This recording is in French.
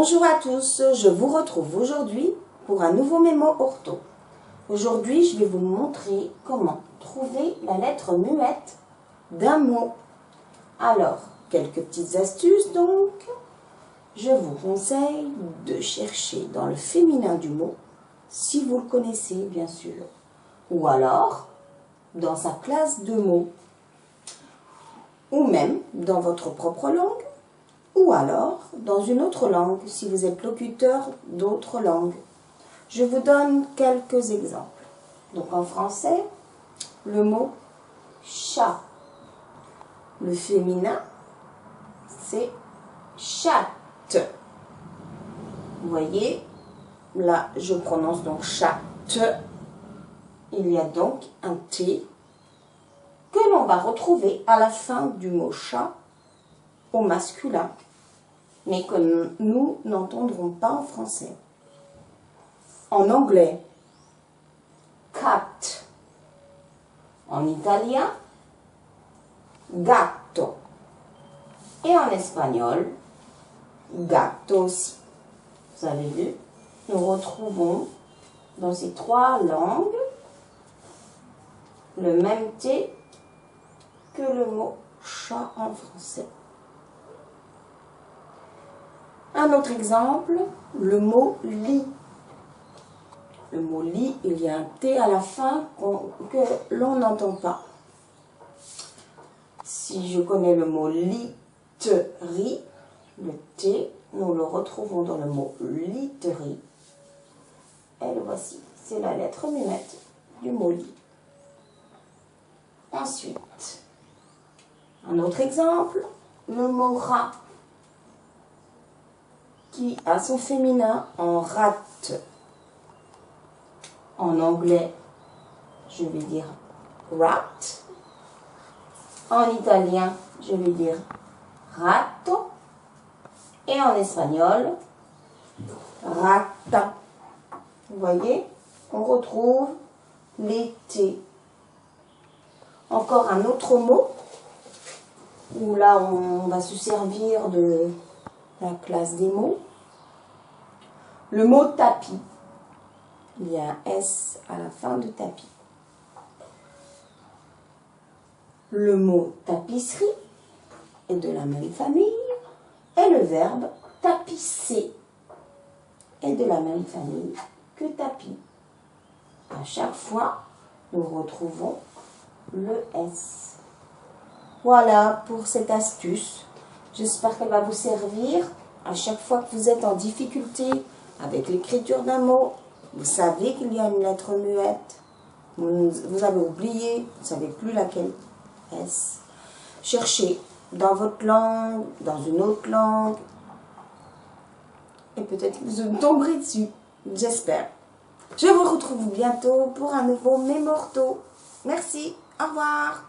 Bonjour à tous, je vous retrouve aujourd'hui pour un nouveau mémo ortho. Aujourd'hui, je vais vous montrer comment trouver la lettre muette d'un mot. Alors, quelques petites astuces donc. Je vous conseille de chercher dans le féminin du mot, si vous le connaissez bien sûr, ou alors dans sa classe de mots, ou même dans votre propre langue, ou alors dans une autre langue, si vous êtes locuteur d'autres langues. Je vous donne quelques exemples. Donc en français, le mot chat. Le féminin, c'est chatte. Vous voyez, là je prononce donc chatte. Il y a donc un T que l'on va retrouver à la fin du mot chat au masculin, mais que nous n'entendrons pas en français. En anglais, cat. En italien, gatto. Et en espagnol, gato aussi. Vous avez vu, nous retrouvons dans ces trois langues le même T que le mot chat en français. Un autre exemple, le mot lit. Le mot lit, il y a un T à la fin que l'on n'entend pas. Si je connais le mot literie, le T, nous le retrouvons dans le mot literie. Et le voici, c'est la lettre muette du mot lit. Ensuite, un autre exemple, le mot rat, qui a son féminin en rate. En anglais, je vais dire rat. En italien, je vais dire ratto. Et en espagnol, rata. Vous voyez, on retrouve les T. Encore un autre mot, où là on va se servir de la classe des mots. Le mot tapis. Il y a un S à la fin de tapis. Le mot tapisserie est de la même famille et le verbe tapisser est de la même famille que tapis. À chaque fois, nous retrouvons le S. Voilà pour cette astuce. J'espère qu'elle va vous servir à chaque fois que vous êtes en difficulté avec l'écriture d'un mot. Vous savez qu'il y a une lettre muette. Vous avez oublié, vous ne savez plus laquelle est-ce. Cherchez dans votre langue, dans une autre langue. Et peut-être que vous tomberez dessus. J'espère. Je vous retrouve bientôt pour un nouveau mémo ortho. Merci. Au revoir.